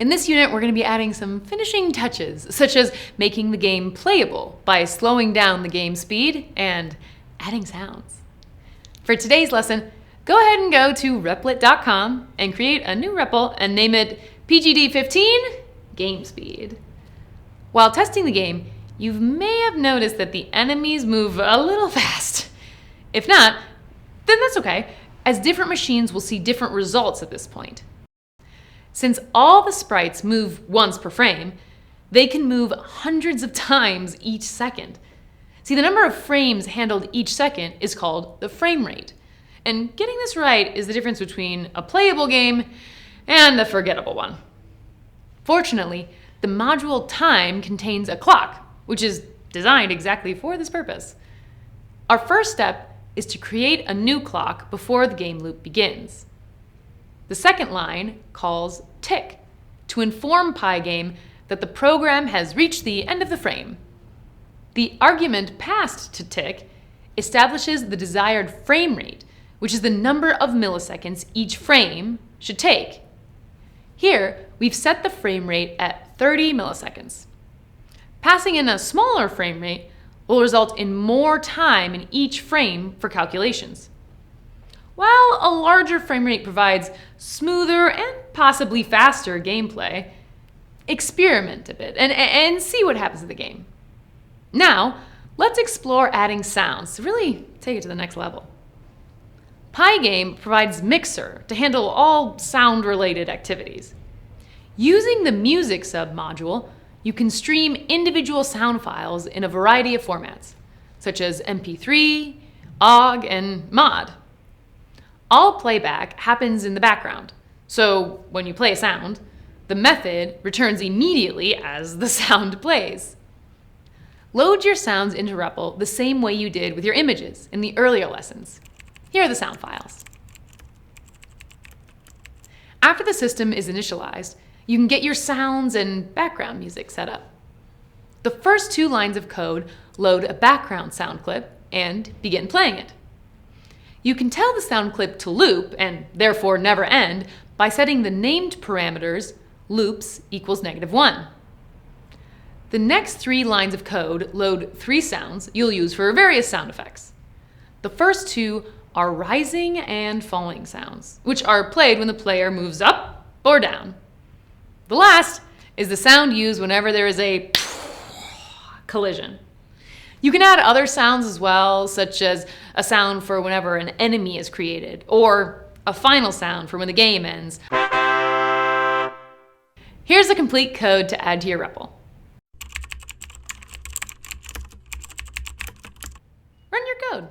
In this unit, we're going to be adding some finishing touches, such as making the game playable by slowing down the game speed and adding sounds. For today's lesson, go ahead and go to replit.com and create a new REPL and name it PGD15 Game Speed. While testing the game, you may have noticed that the enemies move a little fast. If not, then that's okay, as different machines will see different results at this point. Since all the sprites move once per frame, they can move hundreds of times each second. See, the number of frames handled each second is called the frame rate. And getting this right is the difference between a playable game and a forgettable one. Fortunately, the module time contains a clock, which is designed exactly for this purpose. Our first step is to create a new clock before the game loop begins. The second line calls tick to inform PyGame that the program has reached the end of the frame. The argument passed to tick establishes the desired frame rate, which is the number of milliseconds each frame should take. Here, we've set the frame rate at 30 milliseconds. Passing in a smaller frame rate will result in more time in each frame for calculations. While a larger frame rate provides smoother and possibly faster gameplay, experiment a bit and see what happens to the game. Now, let's explore adding sounds to really take it to the next level. PyGame provides Mixer to handle all sound-related activities. Using the Music submodule, you can stream individual sound files in a variety of formats, such as MP3, OGG, and MOD. All playback happens in the background, so when you play a sound, the method returns immediately as the sound plays. Load your sounds into REPL the same way you did with your images in the earlier lessons. Here are the sound files. After the system is initialized, you can get your sounds and background music set up. The first 2 lines of code load a background sound clip and begin playing it. You can tell the sound clip to loop, and therefore never end, by setting the named parameters loops equals -1. The next 3 lines of code load 3 sounds you'll use for various sound effects. The first 2 are rising and falling sounds, which are played when the player moves up or down. The last is the sound used whenever there is a collision. You can add other sounds as well, such as a sound for whenever an enemy is created, or a final sound for when the game ends. Here's the complete code to add to your REPL. Run your code.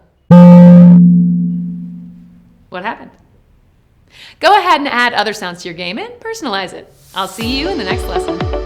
What happened? Go ahead and add other sounds to your game and personalize it. I'll see you in the next lesson.